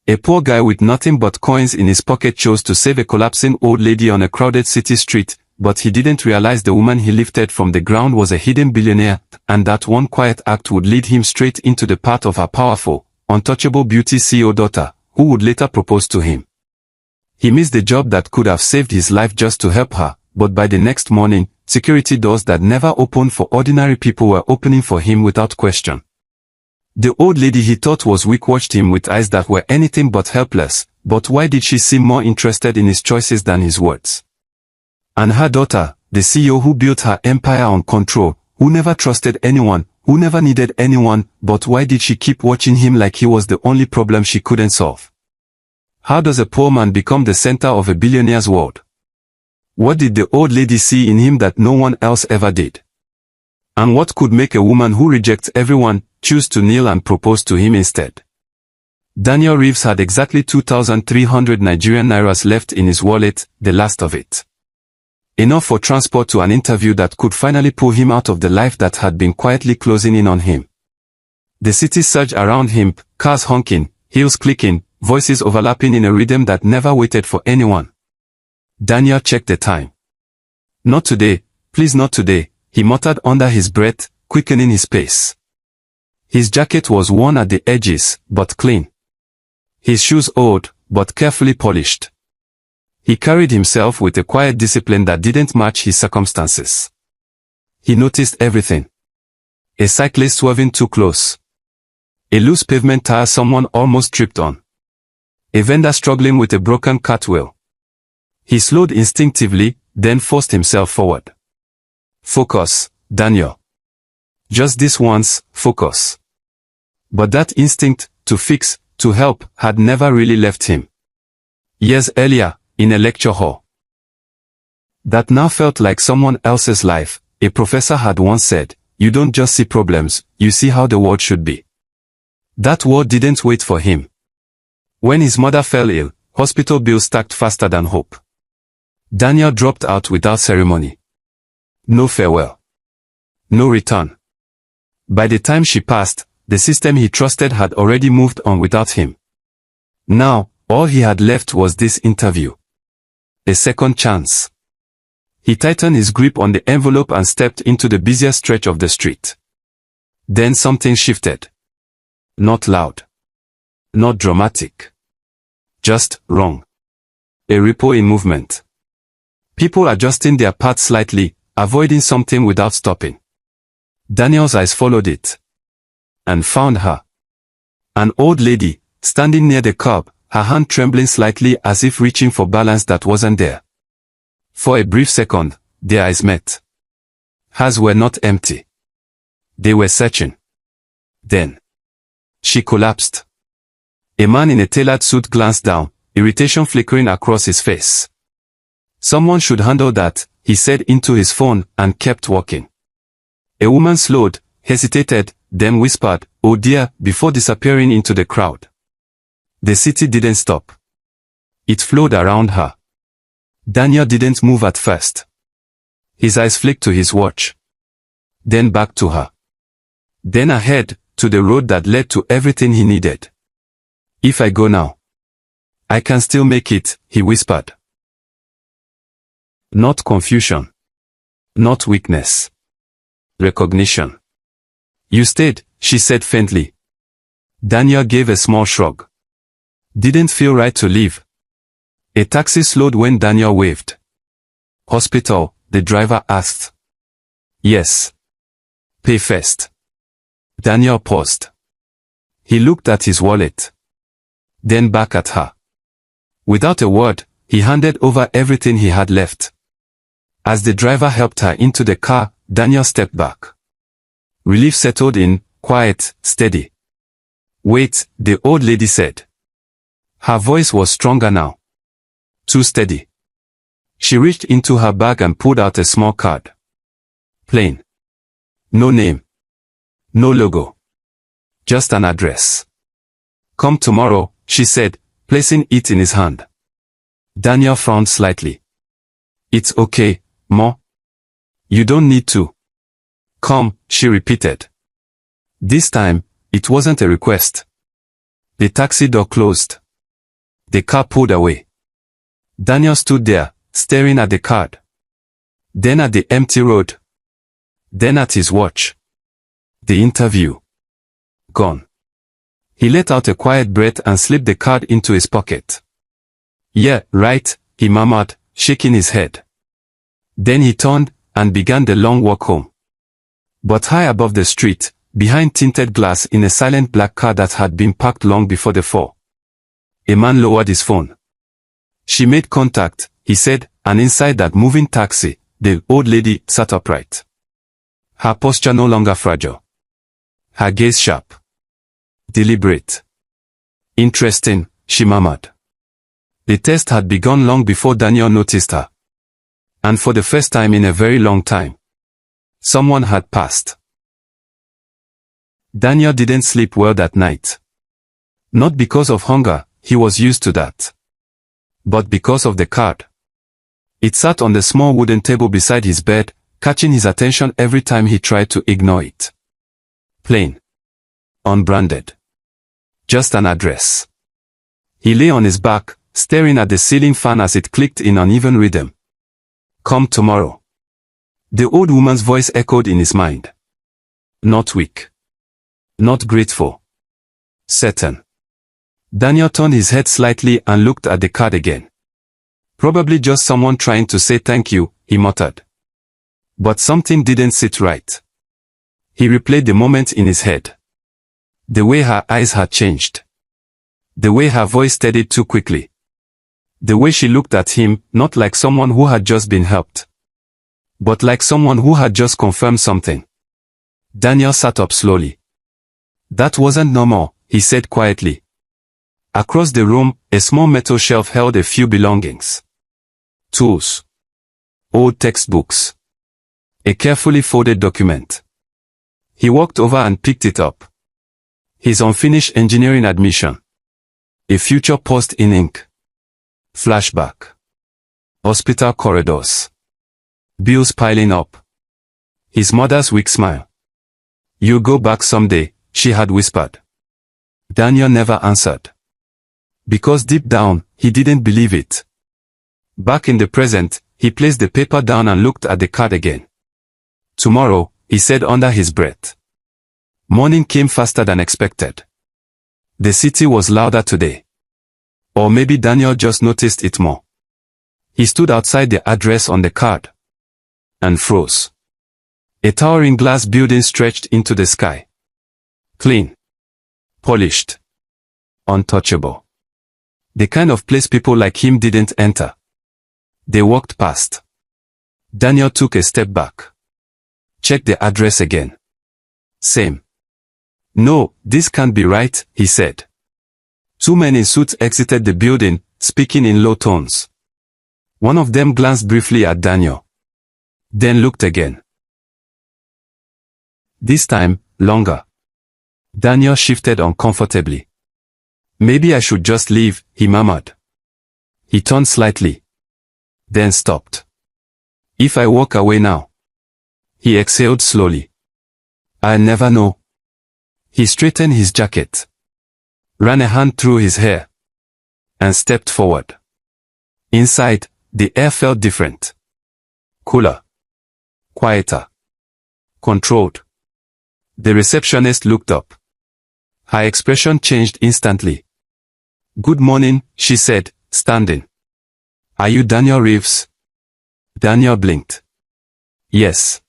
A poor guy with nothing but coins in his pocket chose to save a collapsing old lady on a crowded city street, but he didn't realize the woman he lifted from the ground was a hidden billionaire, and that one quiet act would lead him straight into the path of her powerful, untouchable beauty CEO daughter, who would later propose to him. He missed the job that could have saved his life just to help her, but by the next morning, security doors that never opened for ordinary people were opening for him without question. The old lady he thought was weak watched him with eyes that were anything but helpless, but why did she seem more interested in his choices than his words? And her daughter, the CEO who built her empire on control, who never trusted anyone, who never needed anyone, but why did she keep watching him like he was the only problem she couldn't solve? How does a poor man become the center of a billionaire's world? What did the old lady see in him that no one else ever did? And what could make a woman who rejects everyone choose to kneel and propose to him instead? Daniel Reeves had exactly 2,300 Nigerian nairas left in his wallet, the last of it. Enough for transport to an interview that could finally pull him out of the life that had been quietly closing in on him. The city surged around him, cars honking, heels clicking, voices overlapping in a rhythm that never waited for anyone. Daniel checked the time. "Not today, please not today," he muttered under his breath, quickening his pace. His jacket was worn at the edges, but clean. His shoes old, but carefully polished. He carried himself with a quiet discipline that didn't match his circumstances. He noticed everything. A cyclist swerving too close. A loose pavement tire someone almost tripped on. A vendor struggling with a broken cartwheel. He slowed instinctively, then forced himself forward. "Focus, Daniel. Just this once, focus." But that instinct, to fix, to help, had never really left him. Years earlier, in a lecture hall that now felt like someone else's life, a professor had once said, "You don't just see problems, you see how the world should be." That word didn't wait for him. When his mother fell ill, hospital bills stacked faster than hope. Daniel dropped out without ceremony. No farewell. No return. By the time she passed, the system he trusted had already moved on without him. Now, all he had left was this interview. A second chance. He tightened his grip on the envelope and stepped into the busiest stretch of the street. Then something shifted. Not loud. Not dramatic. Just wrong. A ripple in movement. People adjusting their path slightly, avoiding something without stopping. Daniel's eyes followed it. And found her. An old lady, standing near the curb, her hand trembling slightly as if reaching for balance that wasn't there. For a brief second, their eyes met. Hers were not empty. They were searching. Then, she collapsed. A man in a tailored suit glanced down, irritation flickering across his face. "Someone should handle that," he said into his phone, and kept walking. A woman slowed, hesitated, then whispered, "Oh dear," before disappearing into the crowd. The city didn't stop. It flowed around her. Daniel didn't move at first. His eyes flicked to his watch. Then back to her. Then ahead, to the road that led to everything he needed. "If I go now, I can still make it," he whispered. Not confusion. Not weakness. Recognition. "You stayed," she said faintly. Daniel gave a small shrug. Didn't feel right to leave. A taxi slowed when Daniel waved. "Hospital?" the driver asked. "Yes." "Pay first." Daniel paused. He looked at his wallet. Then back at her. Without a word, he handed over everything he had left. As the driver helped her into the car, Daniel stepped back. Relief settled in, quiet, steady. "Wait," the old lady said. Her voice was stronger now. Too steady. She reached into her bag and pulled out a small card. Plain. No name. No logo. Just an address. "Come tomorrow," she said, placing it in his hand. Daniel frowned slightly. "It's okay, Ma. You don't need to." "Come," she repeated. This time, it wasn't a request. The taxi door closed. The car pulled away. Daniel stood there, staring at the card. Then at the empty road. Then at his watch. The interview. Gone. He let out a quiet breath and slipped the card into his pocket. Yeah, right, he murmured, shaking his head. Then he turned and began the long walk home. But high above the street, behind tinted glass in a silent black car that had been parked long before the fall, a man lowered his phone. She made contact, he said, and inside that moving taxi, the old lady sat upright. Her posture no longer fragile. Her gaze sharp. Deliberate. Interesting, she murmured. The test had begun long before Daniel noticed her. And for the first time in a very long time, someone had passed. Daniel didn't sleep well that night. Not because of hunger, he was used to that. But because of the card. It sat on the small wooden table beside his bed, catching his attention every time he tried to ignore it. Plain. Unbranded. Just an address. He lay on his back, staring at the ceiling fan as it clicked in uneven rhythm. Come tomorrow. The old woman's voice echoed in his mind. Not weak. Not grateful. Certain. Daniel turned his head slightly and looked at the card again. Probably just someone trying to say thank you, he muttered. But something didn't sit right. He replayed the moment in his head. The way her eyes had changed. The way her voice steadied too quickly. The way she looked at him, not like someone who had just been helped, but like someone who had just confirmed something. Daniel sat up slowly. That wasn't normal, he said quietly. Across the room, a small metal shelf held a few belongings. Tools. Old textbooks. A carefully folded document. He walked over and picked it up. His unfinished engineering admission. A future post in ink. Flashback. Hospital corridors. Bills piling up. His mother's weak smile. You'll go back someday, she had whispered. Daniel never answered. Because deep down, he didn't believe it. Back in the present, he placed the paper down and looked at the card again. Tomorrow, he said under his breath. Morning came faster than expected. The city was louder today. Or maybe Daniel just noticed it more. He stood outside the address on the card. And froze. A towering glass building stretched into the sky. Clean. Polished. Untouchable. The kind of place people like him didn't enter. They walked past. Daniel took a step back. Checked the address again. Same. No, this can't be right, he said. Two men in suits exited the building, speaking in low tones. One of them glanced briefly at Daniel. Then looked again. This time, longer. Daniel shifted uncomfortably. Maybe I should just leave, he murmured. He turned slightly. Then stopped. If I walk away now. He exhaled slowly. I'll never know. He straightened his jacket. Ran a hand through his hair. And stepped forward. Inside, the air felt different. Cooler. Quieter. Controlled. The receptionist looked up. Her expression changed instantly. Good morning, she said, standing. Are you Daniel Reeves? Daniel blinked. Yes.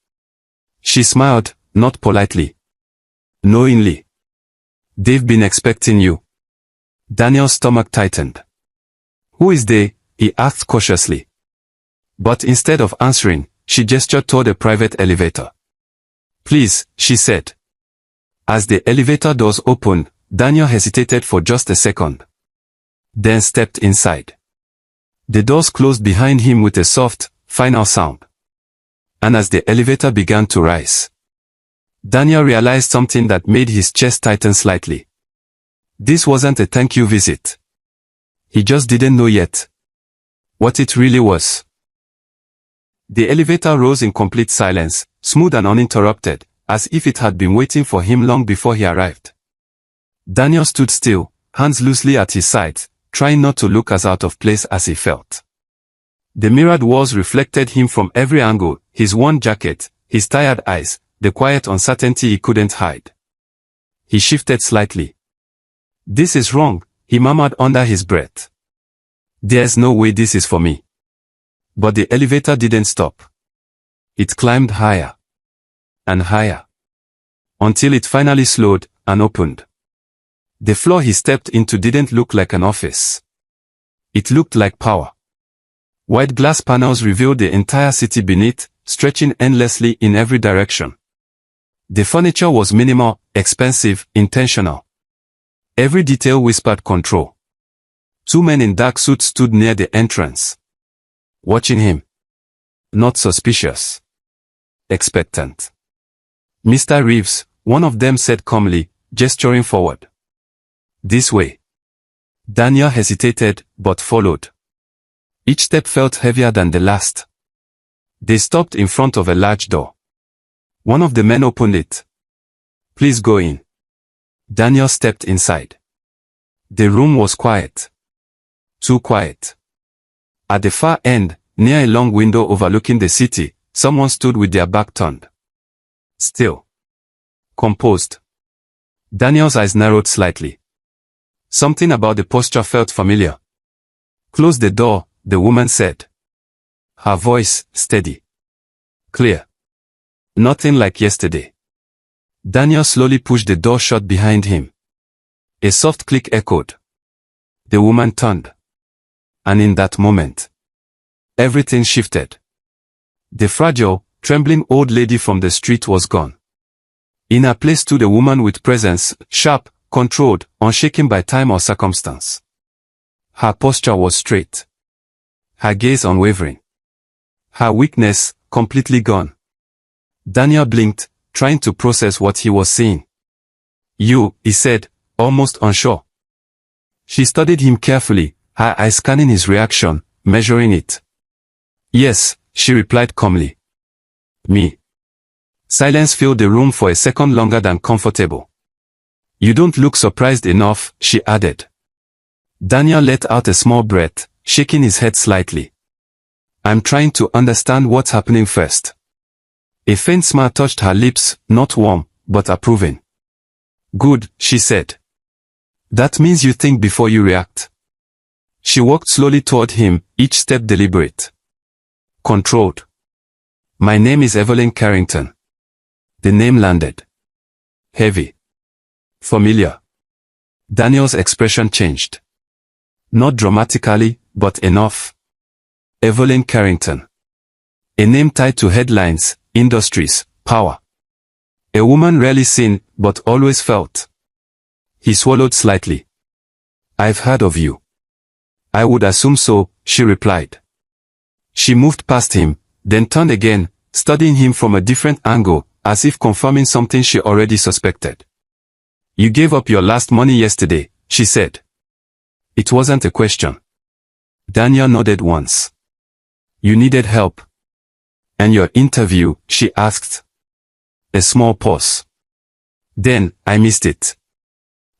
She smiled, not politely. Knowingly. They've been expecting you. Daniel's stomach tightened. Who is they? He asked cautiously. But instead of answering, she gestured toward a private elevator. Please, she said. As the elevator doors opened, Daniel hesitated for just a second. Then stepped inside. The doors closed behind him with a soft, final sound. And as the elevator began to rise, Daniel realized something that made his chest tighten slightly. This wasn't a thank you visit. He just didn't know yet what it really was. The elevator rose in complete silence, smooth and uninterrupted, as if it had been waiting for him long before he arrived. Daniel stood still, hands loosely at his sides, trying not to look as out of place as he felt. The mirrored walls reflected him from every angle, his worn jacket, his tired eyes, the quiet uncertainty he couldn't hide. He shifted slightly. "This is wrong," he murmured under his breath. "There's no way this is for me." But the elevator didn't stop. It climbed higher and higher, until it finally slowed and opened. The floor he stepped into didn't look like an office. It looked like power. White glass panels revealed the entire city beneath, stretching endlessly in every direction. The furniture was minimal, expensive, intentional. Every detail whispered control. Two men in dark suits stood near the entrance, watching him. Not suspicious. Expectant. "Mr. Reeves," one of them said calmly, gesturing forward. "This way." Daniel hesitated, but followed. Each step felt heavier than the last. They stopped in front of a large door. One of the men opened it. "Please go in." Daniel stepped inside. The room was quiet. Too quiet. At the far end, near a long window overlooking the city, someone stood with their back turned. Still. Composed. Daniel's eyes narrowed slightly. Something about the posture felt familiar. "Close the door," the woman said. Her voice, steady. Clear. Nothing like yesterday. Daniel slowly pushed the door shut behind him. A soft click echoed. The woman turned. And in that moment, everything shifted. The fragile, trembling old lady from the street was gone. In her place stood a woman with presence, sharp, controlled, unshaken by time or circumstance. Her posture was straight. Her gaze unwavering. Her weakness, completely gone. Daniel blinked, trying to process what he was seeing. "You," he said, almost unsure. She studied him carefully, her eyes scanning his reaction, measuring it. "Yes," she replied calmly. "Me." Silence filled the room for a second longer than comfortable. "You don't look surprised enough," she added. Daniel let out a small breath, shaking his head slightly. "I'm trying to understand what's happening first." A faint smile touched her lips, not warm, but approving. "Good," she said. "That means you think before you react." She walked slowly toward him, each step deliberate. Controlled. "My name is Evelyn Carrington." The name landed. Heavy. Familiar. Daniel's expression changed. Not dramatically, but enough. Evelyn Carrington. A name tied to headlines, industries, power. A woman rarely seen, but always felt. He swallowed slightly. "I've heard of you." "I would assume so," she replied. She moved past him, then turned again, studying him from a different angle, as if confirming something she already suspected. "You gave up your last money yesterday," she said. It wasn't a question. Daniel nodded once. "You needed help." "And your interview?" she asked. A small pause. "Then, I missed it."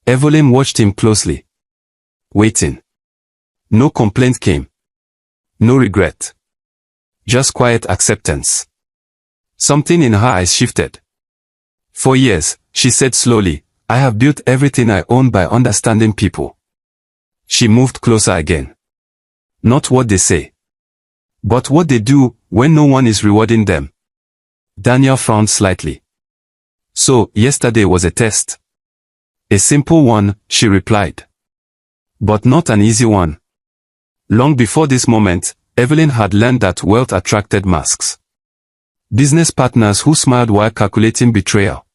Evelyn watched him closely. Waiting. No complaint came. No regret. Just quiet acceptance. Something in her eyes shifted. "For years," she said slowly, "I have built everything I own by understanding people." She moved closer again. "Not what they say, but what they do when no one is rewarding them." Daniel frowned slightly. "So, yesterday was a test." "A simple one," she replied. "But not an easy one." Long before this moment, Evelyn had learned that wealth attracted masks. Business partners who smiled while calculating betrayal.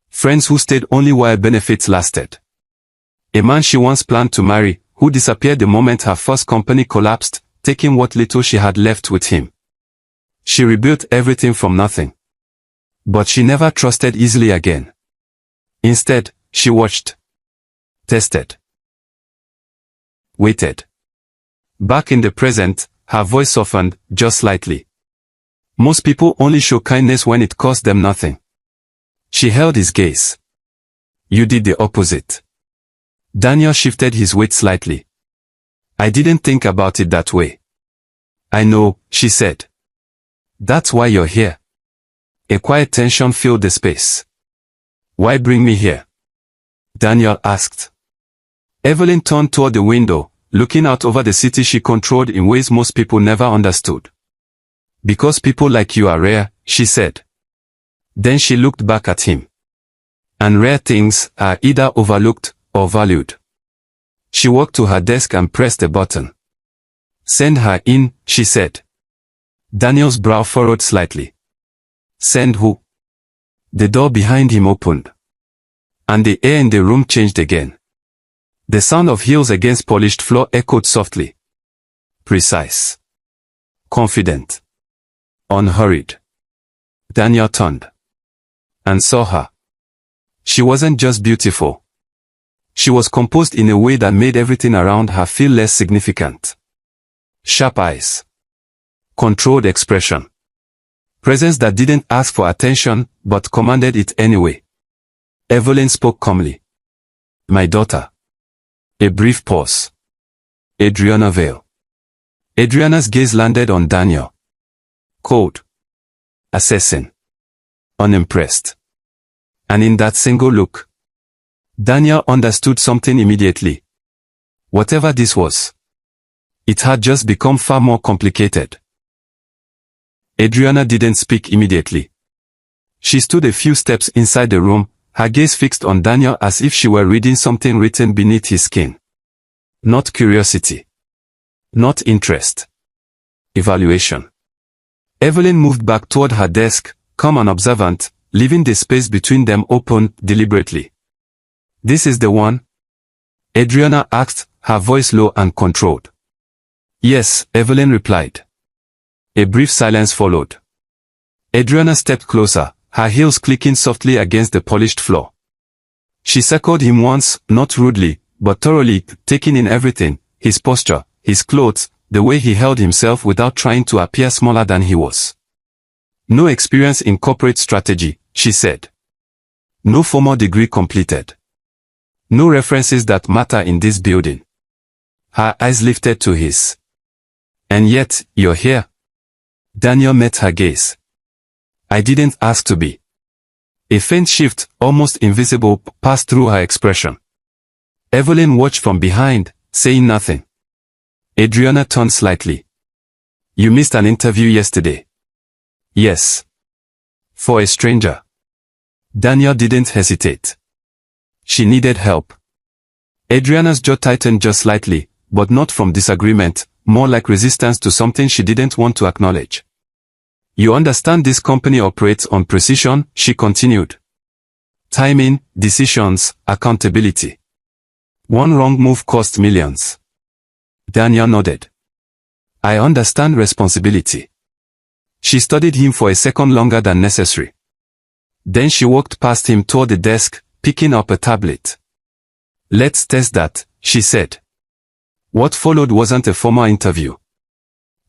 Friends who stayed only while benefits lasted. A man she once planned to marry, who disappeared the moment her first company collapsed, taking what little she had left with him. She rebuilt everything from nothing. But she never trusted easily again. Instead, she watched. Tested. Waited. Back in the present, her voice softened, just slightly. "Most people only show kindness when it costs them nothing." She held his gaze. "You did the opposite." Daniel shifted his weight slightly. I didn't think about it that way. I know, she said. That's why you're here. A quiet tension filled the space. Why bring me here? Daniel asked. Evelyn turned toward the window, looking out over the city she controlled in ways most people never understood. Because people like you are rare, she said. Then she looked back at him. And rare things are either overlooked or valued. She walked to her desk and pressed a button. Send her in, she said. Daniel's brow furrowed slightly. Send who? The door behind him opened. And the air in the room changed again. The sound of heels against polished floor echoed softly. Precise. Confident. Unhurried. Daniel turned. And saw her. She wasn't just beautiful. She was composed in a way that made everything around her feel less significant. Sharp eyes. Controlled expression. Presence that didn't ask for attention, but commanded it anyway. Evelyn spoke calmly. My daughter. A brief pause. Adriana Vale. Adriana's gaze landed on Daniel. Cold. Assessing. Unimpressed. And in that single look, Daniel understood something immediately. Whatever this was, it had just become far more complicated. Adriana didn't speak immediately. She stood a few steps inside the room, her gaze fixed on Daniel as if she were reading something written beneath his skin. Not curiosity. Not interest. Evaluation. Evelyn moved back toward her desk, calm and observant, leaving the space between them open deliberately. This is the one? Adriana asked, her voice low and controlled. Yes, Evelyn replied. A brief silence followed. Adriana stepped closer, her heels clicking softly against the polished floor. She circled him once, not rudely, but thoroughly, taking in everything, his posture, his clothes, the way he held himself without trying to appear smaller than he was. No experience in corporate strategy, she said. No formal degree completed. No references that matter in this building. Her eyes lifted to his. And yet, you're here. Daniel met her gaze. I didn't ask to be. A faint shift, almost invisible, passed through her expression. Evelyn watched from behind, saying nothing. Adriana turned slightly. You missed an interview yesterday. Yes. For a stranger. Daniel didn't hesitate. She needed help. Adriana's jaw tightened just slightly, but not from disagreement, more like resistance to something she didn't want to acknowledge. You understand this company operates on precision, she continued. Timing, decisions, accountability. One wrong move cost millions. Daniel nodded. I understand responsibility. She studied him for a second longer than necessary. Then she walked past him toward the desk, picking up a tablet. Let's test that, she said. What followed wasn't a formal interview.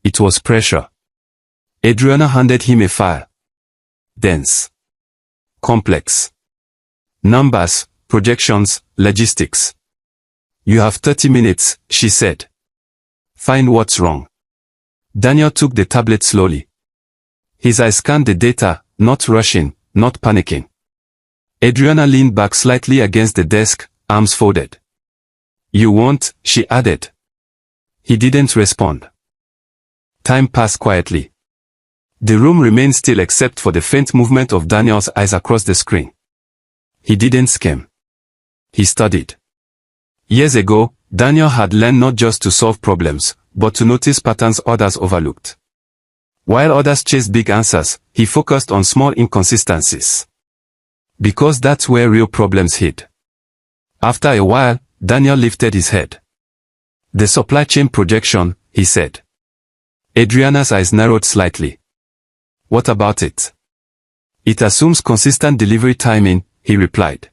It was pressure. Adriana handed him a file. Dense. Complex. Numbers, projections, logistics. You have 30 minutes, she said. Find what's wrong. Daniel took the tablet slowly. His eyes scanned the data, not rushing, not panicking. Adriana leaned back slightly against the desk, arms folded. You won't, she added. He didn't respond. Time passed quietly. The room remained still except for the faint movement of Daniel's eyes across the screen. He didn't skim. He studied. Years ago, Daniel had learned not just to solve problems, but to notice patterns others overlooked. While others chased big answers, he focused on small inconsistencies. Because that's where real problems hid. After a while, Daniel lifted his head. The supply chain projection, he said. Adriana's eyes narrowed slightly. What about it? It assumes consistent delivery timing, he replied.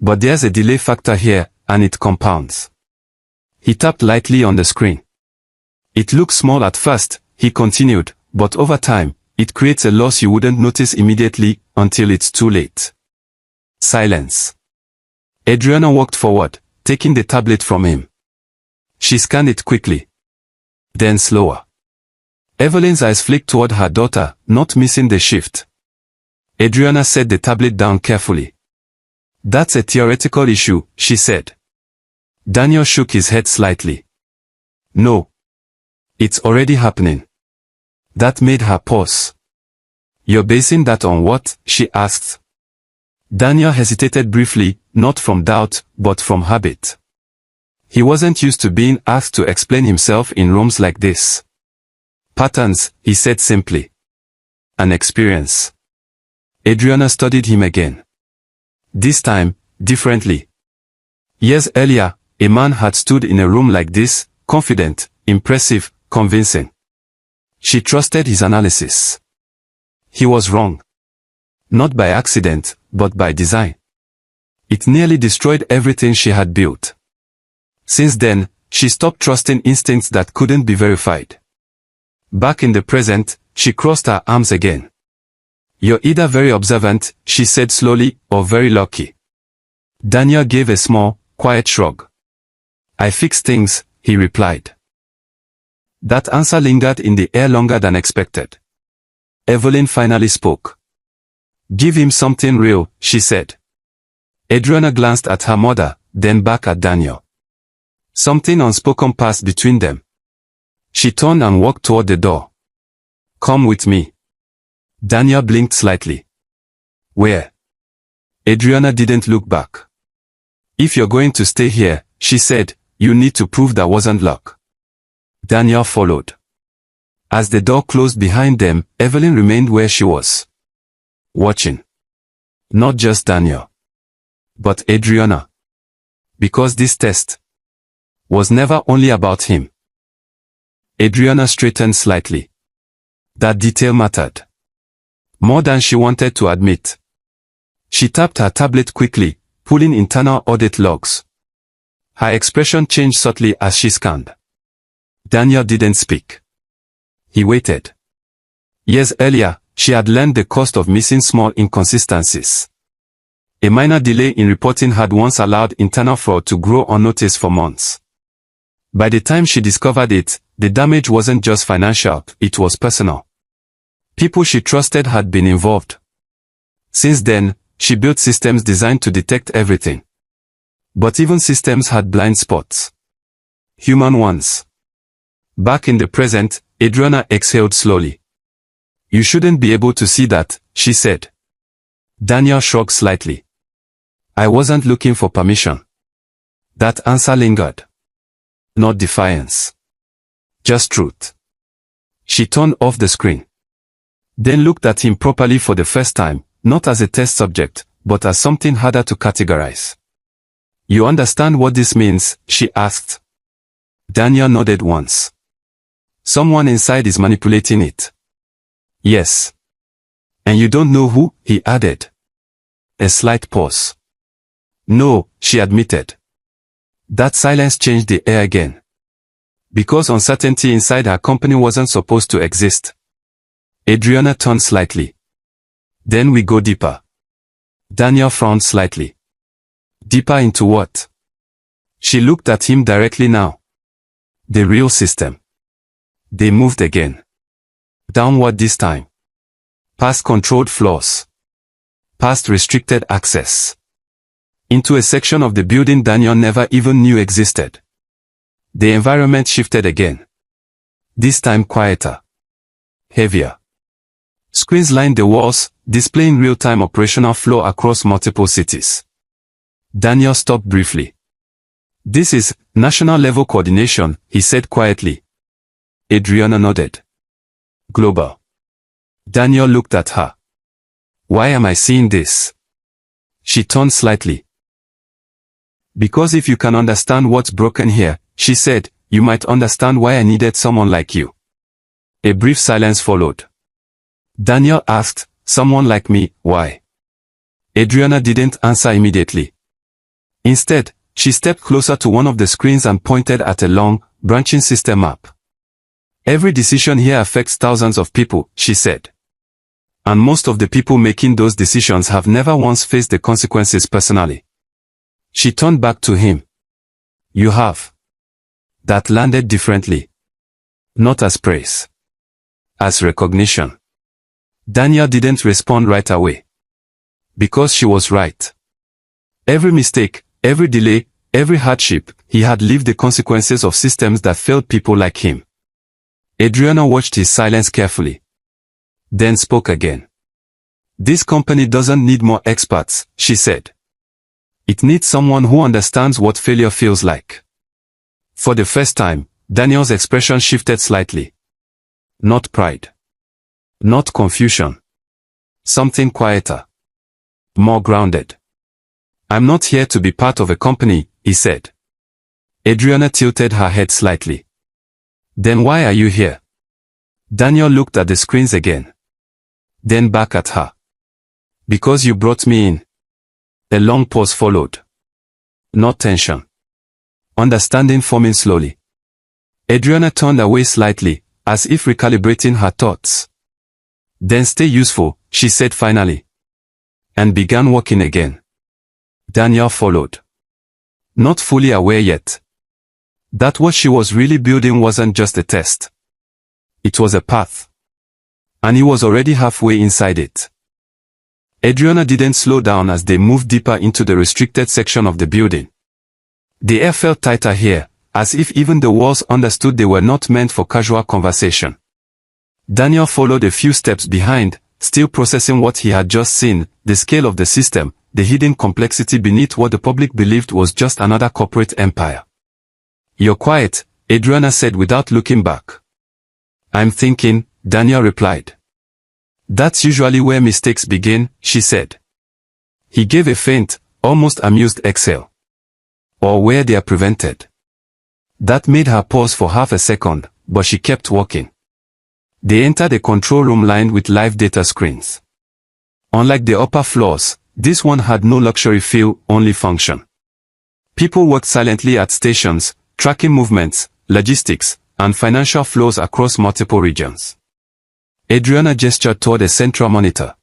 But there's a delay factor here, and it compounds. He tapped lightly on the screen. It looks small at first, he continued, but over time, it creates a loss you wouldn't notice immediately, until it's too late. Silence. Adriana walked forward, taking the tablet from him. She scanned it quickly. Then slower. Evelyn's eyes flicked toward her daughter, not missing the shift. Adriana set the tablet down carefully. That's a theoretical issue, she said. Daniel shook his head slightly. No. It's already happening. That made her pause. You're basing that on what? She asked. Daniel hesitated briefly, not from doubt, but from habit. He wasn't used to being asked to explain himself in rooms like this. Patterns, he said simply. An experience. Adriana studied him again. This time, differently. Years earlier, a man had stood in a room like this, confident, impressive, convincing. She trusted his analysis. He was wrong. Not by accident, but by design. It nearly destroyed everything she had built. Since then, she stopped trusting instincts that couldn't be verified. Back in the present, she crossed her arms again. You're either very observant, she said slowly, or very lucky. Daniel gave a small, quiet shrug. I fix things, he replied. That answer lingered in the air longer than expected. Evelyn finally spoke. Give him something real, she said. Adriana glanced at her mother, then back at Daniel. Something unspoken passed between them. She turned and walked toward the door. Come with me. Daniel blinked slightly. Where? Adriana didn't look back. If you're going to stay here, she said, you need to prove that wasn't luck. Daniel followed. As the door closed behind them, Evelyn remained where she was. Watching. Not just Daniel. But Adriana. Because this test was never only about him. Adriana straightened slightly. That detail mattered. More than she wanted to admit. She tapped her tablet quickly, pulling internal audit logs. Her expression changed subtly as she scanned. Daniel didn't speak. He waited. Years earlier, she had learned the cost of missing small inconsistencies. A minor delay in reporting had once allowed internal fraud to grow unnoticed for months. By the time she discovered it, the damage wasn't just financial, it was personal. People she trusted had been involved. Since then, she built systems designed to detect everything. But even systems had blind spots. Human ones. Back in the present, Adriana exhaled slowly. You shouldn't be able to see that, she said. Daniel shrugged slightly. I wasn't looking for permission. That answer lingered. Not defiance. Just truth. She turned off the screen. Then looked at him properly for the first time, not as a test subject, but as something harder to categorize. You understand what this means? She asked. Daniel nodded once. Someone inside is manipulating it. Yes. And you don't know who? He added. A slight pause. No, she admitted. That silence changed the air again. Because uncertainty inside her company wasn't supposed to exist. Adriana turned slightly. Then we go deeper. Daniel frowned slightly. Deeper into what? She looked at him directly now. The real system. They moved again. Downward this time. Past controlled floors. Past restricted access. Into a section of the building Daniel never even knew existed. The environment shifted again. This time quieter. Heavier. Screens lined the walls, displaying real-time operational flow across multiple cities. Daniel stopped briefly. This is national-level coordination, he said quietly. Adriana nodded. Global. Daniel looked at her. Why am I seeing this? She turned slightly. Because if you can understand what's broken here, she said, you might understand why I needed someone like you. A brief silence followed. Daniel asked, someone like me, why? Adriana didn't answer immediately. Instead, she stepped closer to one of the screens and pointed at a long, branching system map. Every decision here affects thousands of people, she said. And most of the people making those decisions have never once faced the consequences personally. She turned back to him. You have. that landed differently. Not as praise. As recognition. Daniel didn't respond right away. Because she was right. Every mistake, every delay, every hardship, he had lived the consequences of systems that failed people like him. Adriana watched his silence carefully. Then spoke again. This company doesn't need more experts, she said. It needs someone who understands what failure feels like. For the first time, Daniel's expression shifted slightly. Not pride. Not confusion. Something quieter. More grounded. I'm not here to be part of a company, he said. Adriana tilted her head slightly. Then why are you here? Daniel looked at the screens again. Then back at her. Because you brought me in. A long pause followed. Not tension. Understanding forming slowly. Adriana turned away slightly, as if recalibrating her thoughts. Then stay useful, she said finally. And began walking again. Daniel followed. Not fully aware yet. That what she was really building wasn't just a test. It was a path. And he was already halfway inside it. Adriana didn't slow down as they moved deeper into the restricted section of the building. The air felt tighter here, as if even the walls understood they were not meant for casual conversation. Daniel followed a few steps behind, still processing what he had just seen, the scale of the system, the hidden complexity beneath what the public believed was just another corporate empire. You're quiet, Adriana said without looking back. I'm thinking, Daniel replied. That's usually where mistakes begin, she said. He gave a faint, almost amused exhale. Or where they are prevented. That made her pause for half a second, but she kept walking. They entered a control room lined with live data screens. Unlike the upper floors, this one had no luxury feel, only function. People worked silently at stations, tracking movements, logistics, and financial flows across multiple regions. Adriana gestured toward a central monitor.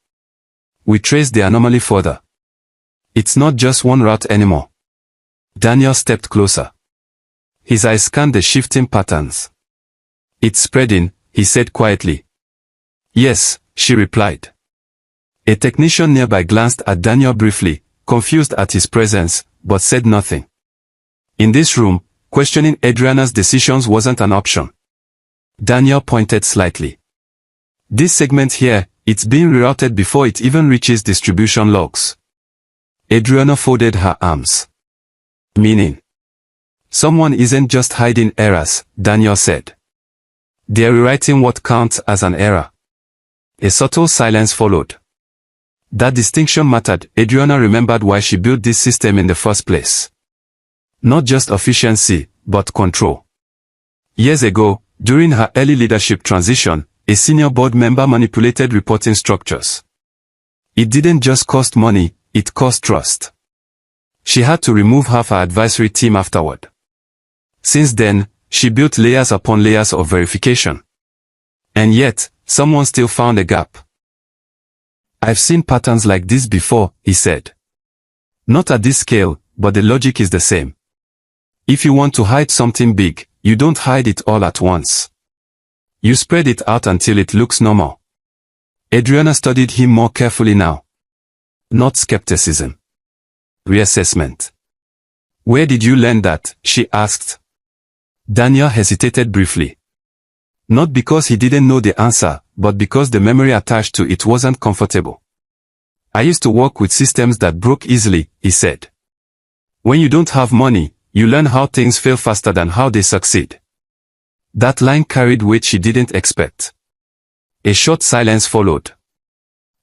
We traced the anomaly further. It's not just one route anymore. Daniel stepped closer. His eyes scanned the shifting patterns. It's spreading, he said quietly. Yes, she replied. A technician nearby glanced at Daniel briefly, confused at his presence, but said nothing. In this room, questioning Adriana's decisions wasn't an option. Daniel pointed slightly. This segment here, it's being rerouted before it even reaches distribution logs. Adriana folded her arms. Meaning? Someone isn't just hiding errors, Daniel said. They're rewriting what counts as an error. A subtle silence followed. That distinction mattered. Adriana remembered why she built this system in the first place. Not just efficiency, but control. Years ago, during her early leadership transition, a senior board member manipulated reporting structures. It didn't just cost money, it cost trust. She had to remove half her advisory team afterward. Since then, she built layers upon layers of verification. And yet, someone still found a gap. I've seen patterns like this before, he said. Not at this scale, but the logic is the same. If you want to hide something big, you don't hide it all at once. You spread it out until it looks normal. Adriana studied him more carefully now. Not skepticism. Reassessment. Where did you learn that? She asked. Daniel hesitated briefly. Not because he didn't know the answer, but because the memory attached to it wasn't comfortable. I used to work with systems that broke easily, he said. When you don't have money, you learn how things fail faster than how they succeed. That line carried weight she didn't expect. A short silence followed.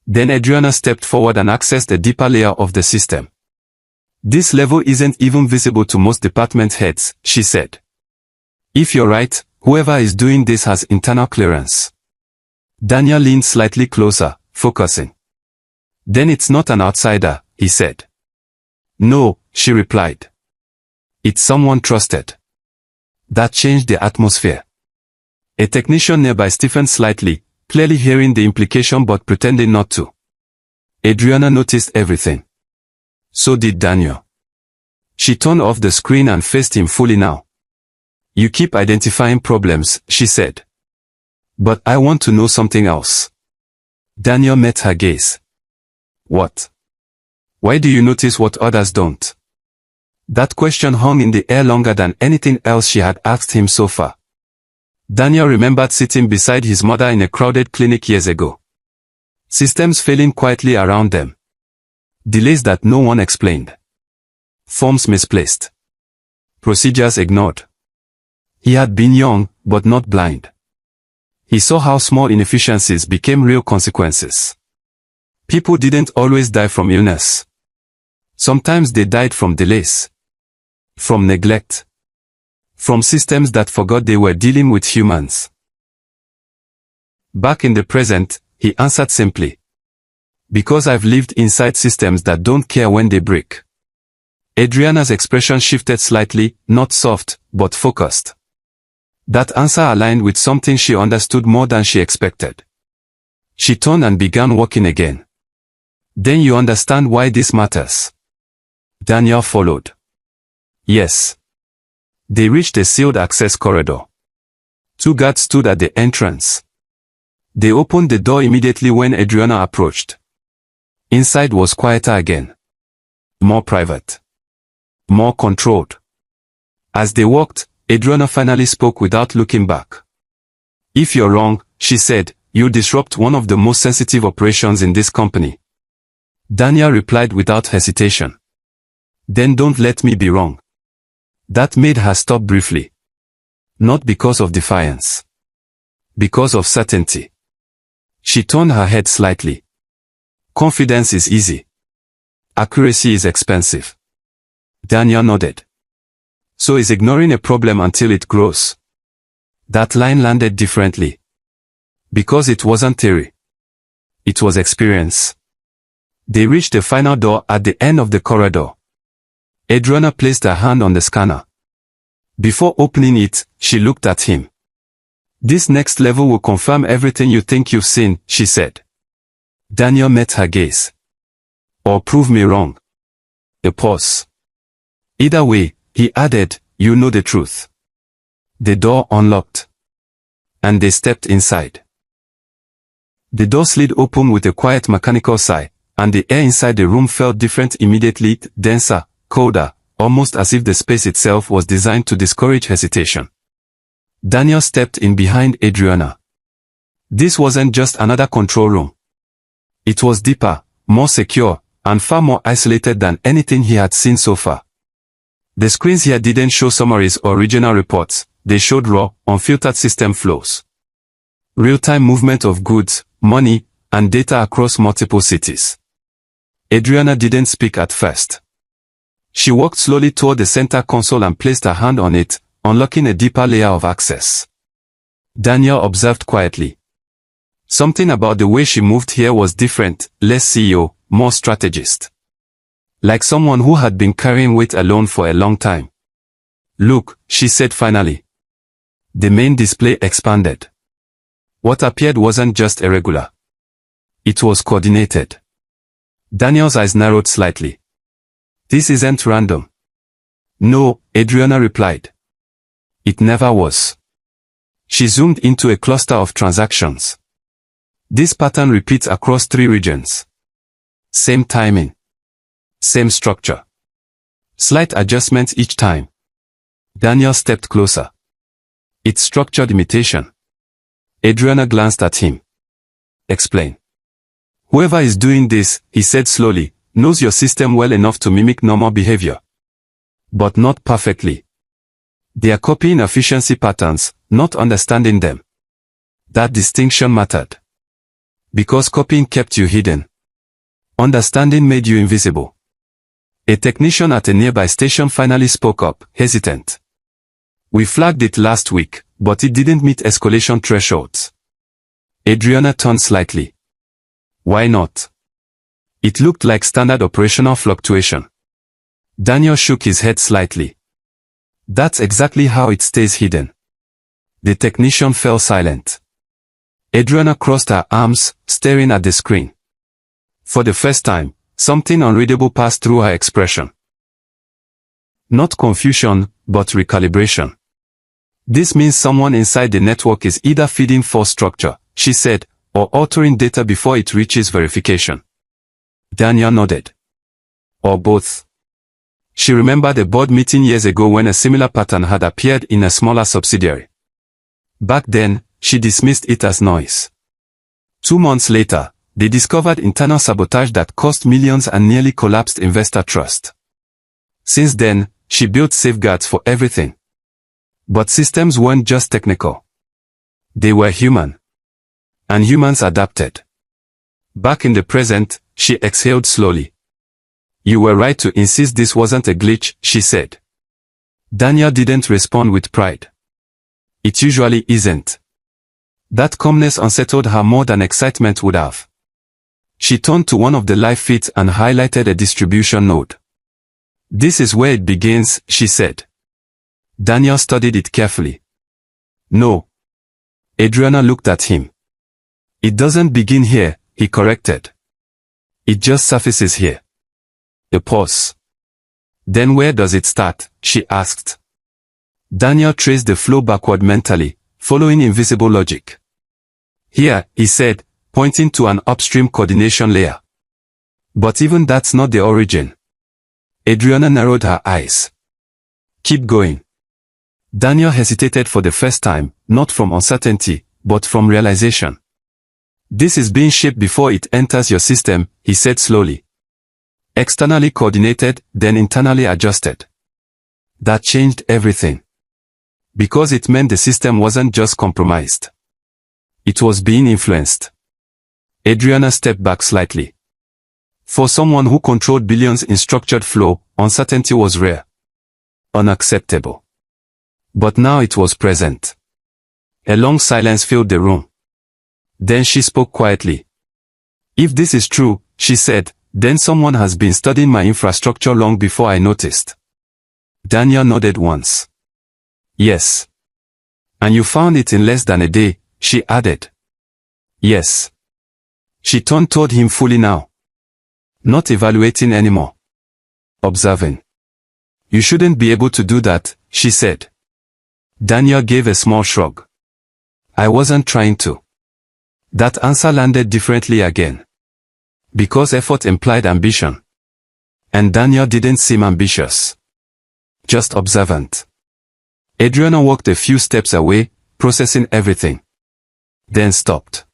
Then Adriana stepped forward and accessed a deeper layer of the system. This level isn't even visible to most department heads, she said. If you're right, whoever is doing this has internal clearance. Daniel leaned slightly closer, focusing. Then it's not an outsider, he said. No, she replied. It's someone trusted. That changed the atmosphere. A technician nearby stiffened slightly, clearly hearing the implication but pretending not to. Adriana noticed everything. So did Daniel. She turned off the screen and faced him fully now. You keep identifying problems, she said. But I want to know something else. Daniel met her gaze. What? Why do you notice what others don't? That question hung in the air longer than anything else she had asked him so far. Daniel remembered sitting beside his mother in a crowded clinic years ago. Systems failing quietly around them. Delays that no one explained. Forms misplaced. Procedures ignored. He had been young, but not blind. He saw how small inefficiencies became real consequences. People didn't always die from illness. Sometimes they died from delays. From neglect. From systems that forgot they were dealing with humans. Back in the present, he answered simply. Because I've lived inside systems that don't care when they break. Adriana's expression shifted slightly, not soft, but focused. That answer aligned with something she understood more than she expected. She turned and began walking again. Then you understand why this matters. Daniel followed. Yes. They reached a sealed access corridor. 2 guards stood at the entrance. They opened the door immediately when Adriana approached. Inside was quieter again. More private. More controlled. As they walked, Adriana finally spoke without looking back. If you're wrong, she said, you'll disrupt one of the most sensitive operations in this company. Daniel replied without hesitation. Then don't let me be wrong. That made her stop briefly. Not because of defiance. Because of certainty. She turned her head slightly. Confidence is easy. Accuracy is expensive. Daniel nodded. So is ignoring a problem until it grows. That line landed differently. Because it wasn't theory. It was experience. They reached the final door at the end of the corridor. Adriana placed her hand on the scanner. Before opening it, she looked at him. This next level will confirm everything you think you've seen, she said. Daniel met her gaze. Or prove me wrong. A pause. Either way, he added, you know the truth. The door unlocked. And they stepped inside. The door slid open with a quiet mechanical sigh, and the air inside the room felt different immediately, denser, colder, almost as if the space itself was designed to discourage hesitation. Daniel stepped in behind Adriana. This wasn't just another control room. It was deeper, more secure, and far more isolated than anything he had seen so far. The screens here didn't show summaries or regional reports, they showed raw, unfiltered system flows. Real-time movement of goods, money, and data across multiple cities. Adriana didn't speak at first. She walked slowly toward the center console and placed her hand on it, unlocking a deeper layer of access. Daniel observed quietly. Something about the way she moved here was different, less CEO, more strategist. Like someone who had been carrying weight alone for a long time. Look, she said finally. The main display expanded. What appeared wasn't just irregular. It was coordinated. Daniel's eyes narrowed slightly. This isn't random. No, Adriana replied. It never was. She zoomed into a cluster of transactions. This pattern repeats across 3 regions. Same timing. Same structure. Slight adjustments each time. Daniel stepped closer. It's structured imitation. Adriana glanced at him. Explain. Whoever is doing this, he said slowly, knows your system well enough to mimic normal behavior. But not perfectly. They are copying efficiency patterns, not understanding them. That distinction mattered. Because copying kept you hidden. Understanding made you invisible. A technician at a nearby station finally spoke up, hesitant. We flagged it last week, but it didn't meet escalation thresholds. Adriana turned slightly. Why not? It looked like standard operational fluctuation. Daniel shook his head slightly. That's exactly how it stays hidden. The technician fell silent. Adriana crossed her arms, staring at the screen. For the first time, something unreadable passed through her expression. Not confusion, but recalibration. This means someone inside the network is either feeding false structure, she said, or altering data before it reaches verification. Daniel nodded. Or both. She remembered a board meeting years ago when a similar pattern had appeared in a smaller subsidiary. Back then, she dismissed it as noise. 2 months later, they discovered internal sabotage that cost millions and nearly collapsed investor trust. Since then, she built safeguards for everything. But systems weren't just technical. They were human. And humans adapted. Back in the present, she exhaled slowly. You were right to insist this wasn't a glitch, she said. Daniel didn't respond with pride. It usually isn't. That calmness unsettled her more than excitement would have. She turned to one of the live feeds and highlighted a distribution node. This is where it begins, she said. Daniel studied it carefully. No. Adriana looked at him. It doesn't begin here, he corrected. It just surfaces here. A pause. Then where does it start, she asked. Daniel traced the flow backward mentally, following invisible logic. Here, he said, pointing to an upstream coordination layer. But even that's not the origin. Adriana narrowed her eyes. Keep going. Daniel hesitated for the first time, not from uncertainty, but from realization. This is being shaped before it enters your system, he said slowly. Externally coordinated, then internally adjusted. That changed everything. Because it meant the system wasn't just compromised. It was being influenced. Adriana stepped back slightly. For someone who controlled billions in structured flow, uncertainty was rare. Unacceptable. But now it was present. A long silence filled the room. Then she spoke quietly. If this is true, she said, then someone has been studying my infrastructure long before I noticed. Daniel nodded once. Yes. And you found it in less than a day, she added. Yes. She turned toward him fully now. Not evaluating anymore. Observing. You shouldn't be able to do that, she said. Daniel gave a small shrug. I wasn't trying to. That answer landed differently again. Because effort implied ambition. And Daniel didn't seem ambitious. Just observant. Adriana walked a few steps away, processing everything. Then stopped.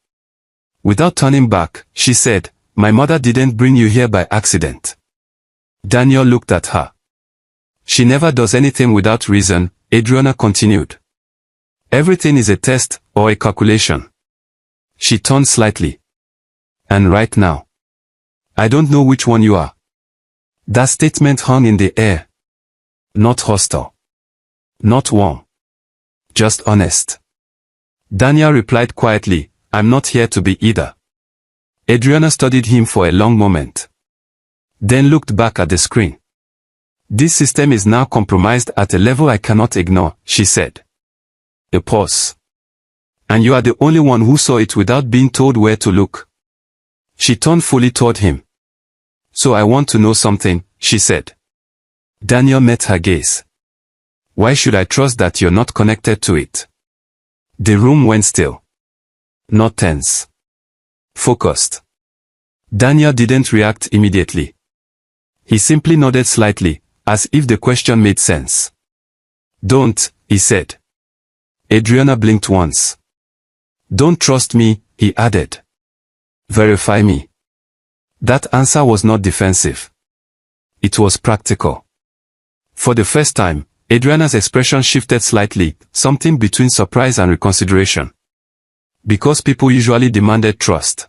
Without turning back, she said, my mother didn't bring you here by accident. Daniel looked at her. She never does anything without reason, Adriana continued. Everything is a test, or a calculation. She turned slightly. And right now. I don't know which one you are. That statement hung in the air. Not hostile. Not warm. Just honest. Daniel replied quietly, I'm not here to be either. Adriana studied him for a long moment. Then looked back at the screen. This system is now compromised at a level I cannot ignore, she said. A pause. And you are the only one who saw it without being told where to look. She turned fully toward him. So I want to know something, she said. Daniel met her gaze. Why should I trust that you're not connected to it? The room went still. Not tense. Focused. Daniel didn't react immediately. He simply nodded slightly, as if the question made sense. Don't, he said. Adriana blinked once. Don't trust me, he added. Verify me. That answer was not defensive. It was practical. For the first time, Adriana's expression shifted slightly, something between surprise and reconsideration. Because people usually demanded trust.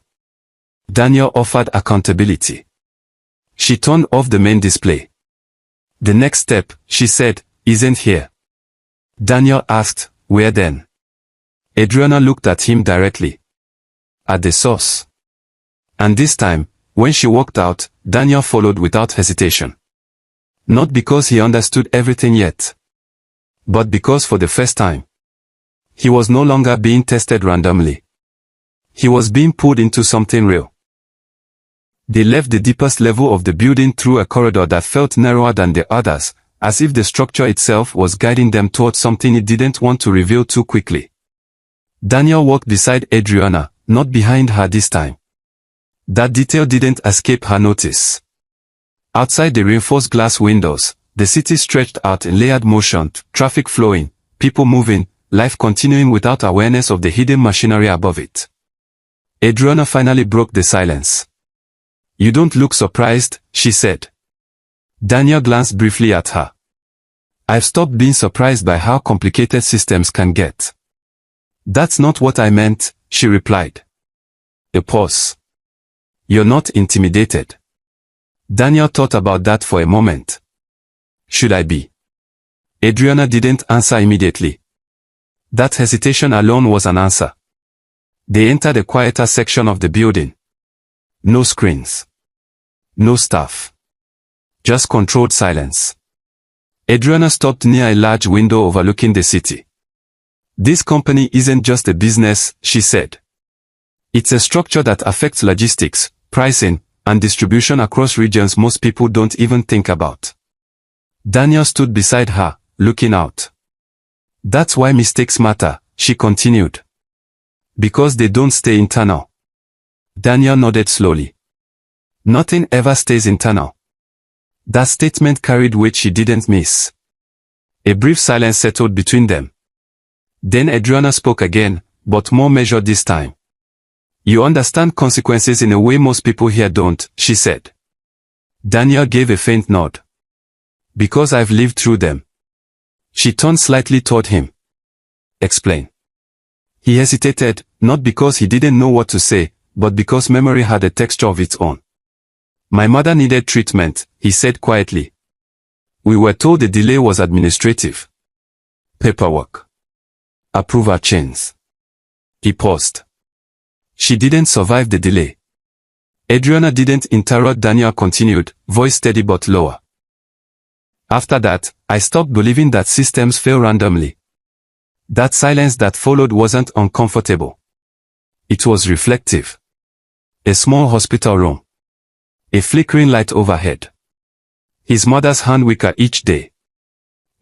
Daniel offered accountability. She turned off the main display. The next step, she said, isn't here. Daniel asked, where then? Adriana looked at him directly. At the source. And this time, when she walked out, Daniel followed without hesitation. Not because he understood everything yet. But because for the first time, he was no longer being tested randomly. He was being pulled into something real. They left the deepest level of the building through a corridor that felt narrower than the others, as if the structure itself was guiding them towards something it didn't want to reveal too quickly. Daniel walked beside Adriana, not behind her this time. That detail didn't escape her notice. Outside the reinforced glass windows, the city stretched out in layered motion, traffic flowing, people moving, life continuing without awareness of the hidden machinery above it. Adriana finally broke the silence. "You don't look surprised," she said. Daniel glanced briefly at her. "I've stopped being surprised by how complicated systems can get." "That's not what I meant," she replied. A pause. "You're not intimidated." Daniel thought about that for a moment. "Should I be?" Adriana didn't answer immediately. That hesitation alone was an answer. They entered a quieter section of the building. No screens. No staff. Just controlled silence. Adriana stopped near a large window overlooking the city. "This company isn't just a business," she said. "It's a structure that affects logistics, pricing, and distribution across regions most people don't even think about." Daniel stood beside her, looking out. "That's why mistakes matter," she continued. "Because they don't stay internal." Daniel nodded slowly. "Nothing ever stays internal." That statement carried weight she didn't miss. A brief silence settled between them. Then Adriana spoke again, but more measured this time. "You understand consequences in a way most people here don't," she said. Daniel gave a faint nod. "Because I've lived through them." She turned slightly toward him. "Explain." He hesitated, not because he didn't know what to say, but because memory had a texture of its own. "My mother needed treatment," he said quietly. "We were told the delay was administrative. Paperwork. Approval chains." He paused. "She didn't survive the delay." Adriana didn't interrupt. Daniel continued, voice steady but lower. "After that, I stopped believing that systems fail randomly." That silence that followed wasn't uncomfortable. It was reflective. A small hospital room. A flickering light overhead. His mother's hand weaker each day.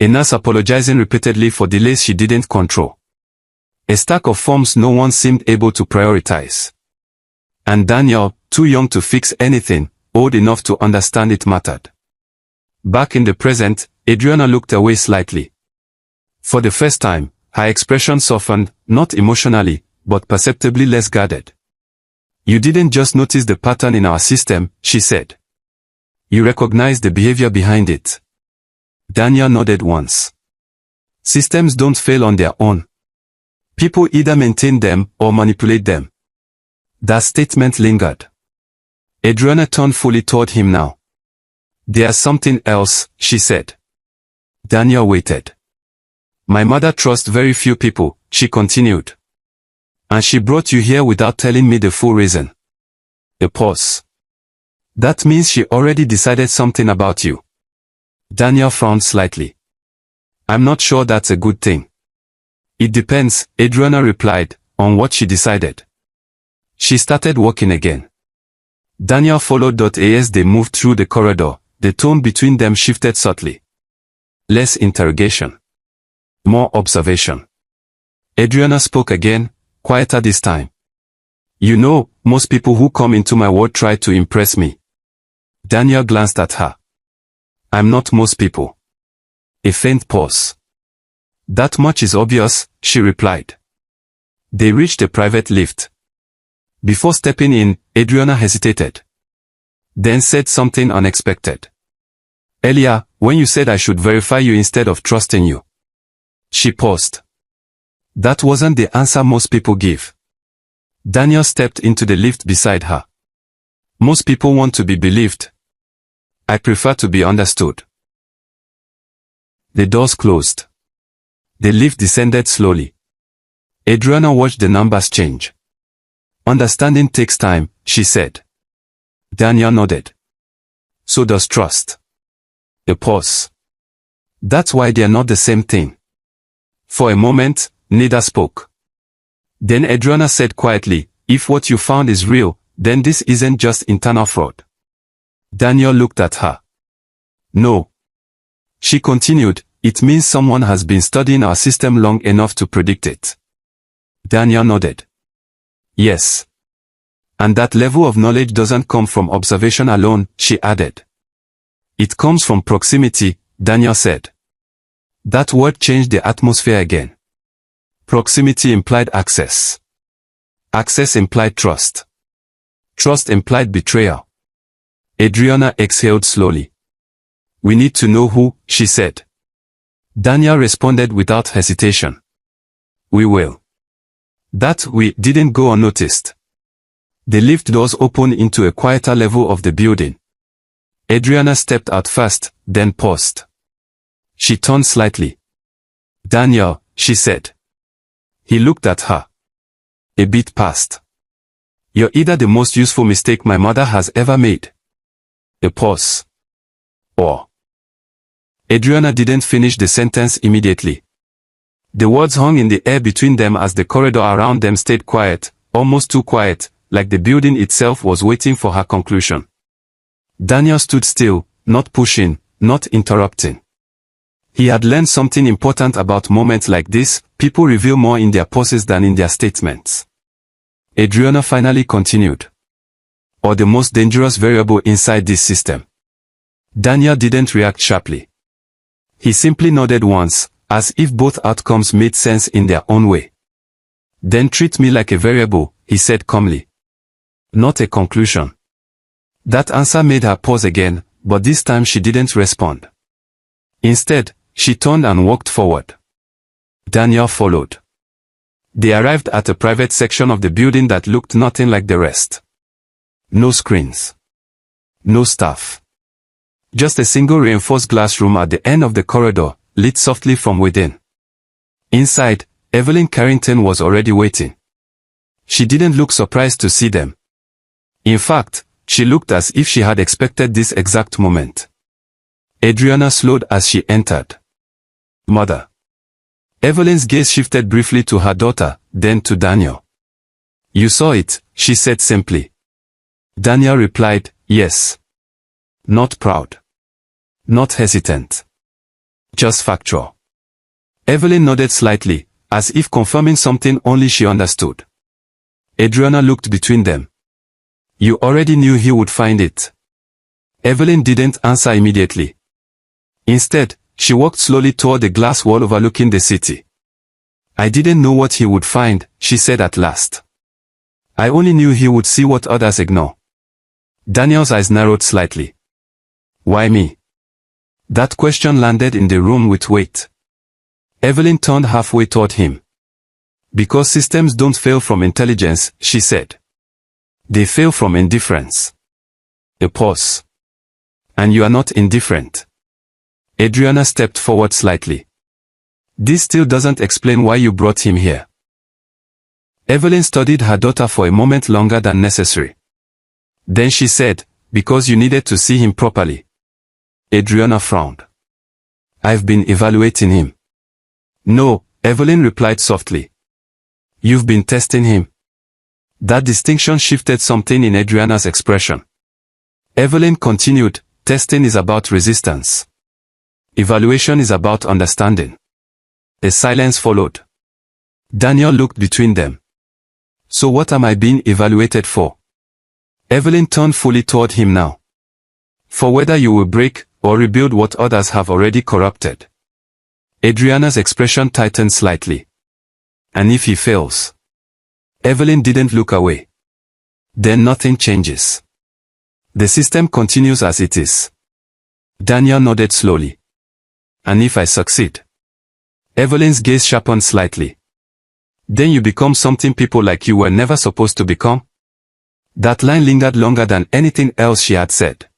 A nurse apologizing repeatedly for delays she didn't control. A stack of forms no one seemed able to prioritize. And Daniel, too young to fix anything, old enough to understand it mattered. Back in the present, Adriana looked away slightly. For the first time, her expression softened, not emotionally, but perceptibly less guarded. "You didn't just notice the pattern in our system," she said. "You recognized the behavior behind it." Daniel nodded once. "Systems don't fail on their own. People either maintain them or manipulate them." That statement lingered. Adriana turned fully toward him now. "There's something else," she said. Daniel waited. "My mother trusts very few people," she continued. "And she brought you here without telling me the full reason." A pause. "That means she already decided something about you." Daniel frowned slightly. "I'm not sure that's a good thing." "It depends," Adriana replied, "on what she decided." She started walking again. Daniel followed. As they moved through the corridor, the tone between them shifted subtly. Less interrogation. More observation. Adriana spoke again, quieter this time. "You know, most people who come into my world try to impress me." Daniel glanced at her. "I'm not most people." A faint pause. "That much is obvious," she replied. They reached a private lift. Before stepping in, Adriana hesitated. Then said something unexpected. "Earlier, when you said I should verify you instead of trusting you." She paused. That wasn't the answer most people give. Daniel stepped into the lift beside her. "Most people want to be believed. I prefer to be understood." The doors closed. The lift descended slowly. Adriana watched the numbers change. "Understanding takes time," she said. Daniel nodded. "So does trust." A pause. "That's why they're not the same thing." For a moment, neither spoke. Then Adriana said quietly, "If what you found is real, then this isn't just internal fraud." Daniel looked at her. "No. She continued, it means someone has been studying our system long enough to predict it. Daniel nodded. Yes. And that level of knowledge doesn't come from observation alone, she added. It comes from proximity, Daniel said. That word changed the atmosphere again. Proximity implied access. Access implied trust. Trust implied betrayal. Adriana exhaled slowly. We need to know who, she said. Daniel responded without hesitation. We will. That we didn't go unnoticed. The lift doors opened into a quieter level of the building. Adriana stepped out first, then paused. She turned slightly. Daniel, she said. He looked at her. A bit past. You're either the most useful mistake my mother has ever made. A pause. Or. Adriana didn't finish the sentence immediately. The words hung in the air between them as the corridor around them stayed quiet, almost too quiet, like the building itself was waiting for her conclusion. Daniel stood still, not pushing, not interrupting. He had learned something important about moments like this: people reveal more in their pauses than in their statements. Adriana finally continued. Or the most dangerous variable inside this system. Daniel didn't react sharply. He simply nodded once, as if both outcomes made sense in their own way. Then treat me like a variable, he said calmly. Not a conclusion. That answer made her pause again, but this time she didn't respond. Instead, she turned and walked forward. Daniel followed. They arrived at a private section of the building that looked nothing like the rest. No screens. No staff. Just a single reinforced glass room at the end of the corridor, lit softly from within. Inside, Evelyn Carrington was already waiting. She didn't look surprised to see them. In fact, she looked as if she had expected this exact moment. Adriana slowed as she entered. Mother. Evelyn's gaze shifted briefly to her daughter, then to Daniel. You saw it, she said simply. Daniel replied, yes. Not proud. Not hesitant. Just factual. Evelyn nodded slightly, as if confirming something only she understood. Adriana looked between them. You already knew he would find it. Evelyn didn't answer immediately. Instead, she walked slowly toward the glass wall overlooking the city. I didn't know what he would find, she said at last. I only knew he would see what others ignore. Daniel's eyes narrowed slightly. Why me? That question landed in the room with weight. Evelyn turned halfway toward him. Because systems don't fail from intelligence, she said. They fail from indifference. A pause. And you are not indifferent. Adriana stepped forward slightly. This still doesn't explain why you brought him here. Evelyn studied her daughter for a moment longer than necessary. Then she said, because you needed to see him properly. Adriana frowned. I've been evaluating him. No, Evelyn replied softly. You've been testing him. That distinction shifted something in Adriana's expression. Evelyn continued, testing is about resistance. Evaluation is about understanding. A silence followed. Daniel looked between them. So what am I being evaluated for? Evelyn turned fully toward him now. For whether you will break or rebuild what others have already corrupted. Adriana's expression tightened slightly. And if he fails? Evelyn didn't look away. Then nothing changes. The system continues as it is. Daniel nodded slowly. And if I succeed? Evelyn's gaze sharpened slightly. Then you become something people like you were never supposed to become? That line lingered longer than anything else she had said.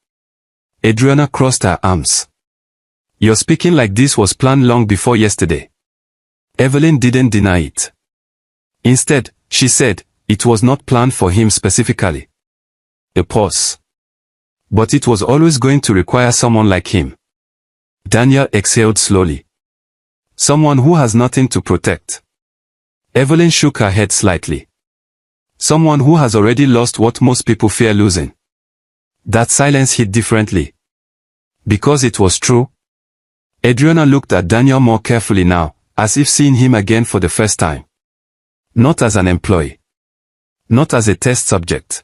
Adriana crossed her arms. Your speaking like this was planned long before yesterday. Evelyn didn't deny it. Instead, she said, it was not planned for him specifically. A pause. But it was always going to require someone like him. Daniel exhaled slowly. Someone who has nothing to protect. Evelyn shook her head slightly. Someone who has already lost what most people fear losing. That silence hit differently. Because it was true. Adriana looked at Daniel more carefully now, as if seeing him again for the first time. Not as an employee. Not as a test subject.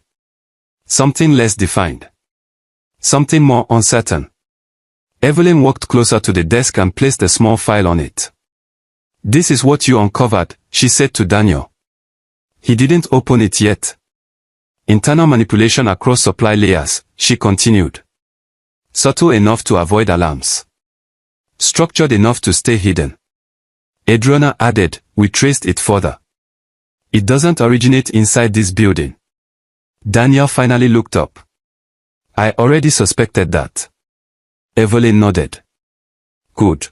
Something less defined. Something more uncertain. Evelyn walked closer to the desk and placed a small file on it. "This is what you uncovered," she said to Daniel. He didn't open it yet. "Internal manipulation across supply layers," she continued. "Subtle enough to avoid alarms. Structured enough to stay hidden." Adriana added, "We traced it further. It doesn't originate inside this building." Daniel finally looked up. "I already suspected that." Evelyn nodded. "Good."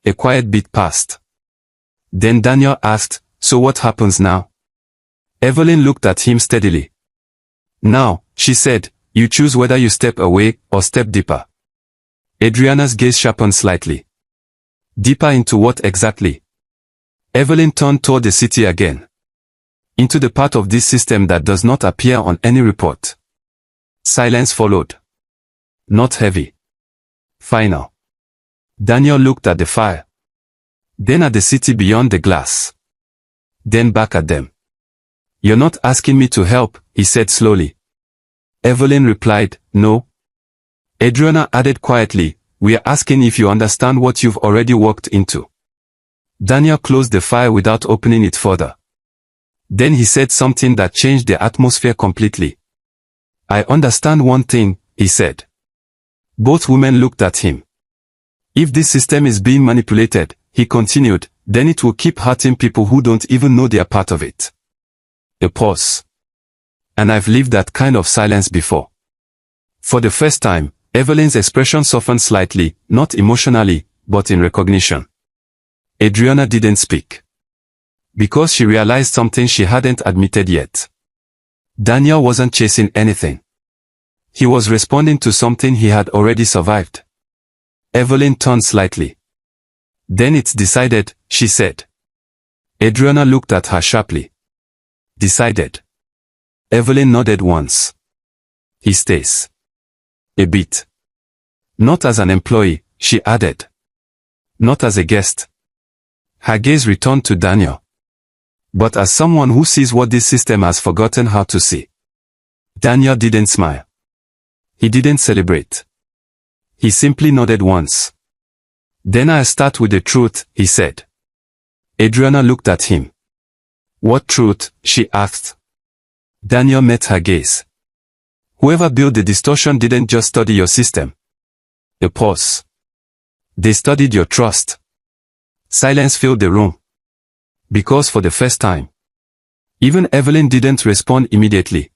A quiet bit passed. Then Daniel asked, "So what happens now?" Evelyn looked at him steadily. "Now," she said, "you choose whether you step away or step deeper." Adriana's gaze sharpened slightly. "Deeper into what exactly?" Evelyn turned toward the city again. "Into the part of this system that does not appear on any report." Silence followed. Not heavy. Final. Daniel looked at the fire. Then at the city beyond the glass. Then back at them. "You're not asking me to help," he said slowly. Evelyn replied, "No." Adriana added quietly, "We are asking if you understand what you've already walked into." Daniel closed the file without opening it further. Then he said something that changed the atmosphere completely. "I understand one thing," he said. Both women looked at him. "If this system is being manipulated," he continued, "then it will keep hurting people who don't even know they are part of it." A pause. "And I've lived that kind of silence before." For the first time, Evelyn's expression softened slightly, not emotionally, but in recognition. Adriana didn't speak. Because she realized something she hadn't admitted yet. Daniel wasn't chasing anything. He was responding to something he had already survived. Evelyn turned slightly. "Then it's decided," she said. Adriana looked at her sharply. "Decided?" Evelyn nodded once. "He stays." "A bit." "Not as an employee," she added. "Not as a guest." Her gaze returned to Daniel. "But as someone who sees what this system has forgotten how to see." Daniel didn't smile. He didn't celebrate. He simply nodded once. "Then I'll start with the truth," he said. Adriana looked at him. "What truth?" she asked. Daniel met her gaze. "Whoever built the distortion didn't just study your system." A pause. "They studied your trust." Silence filled the room. Because for the first time, even Evelyn didn't respond immediately.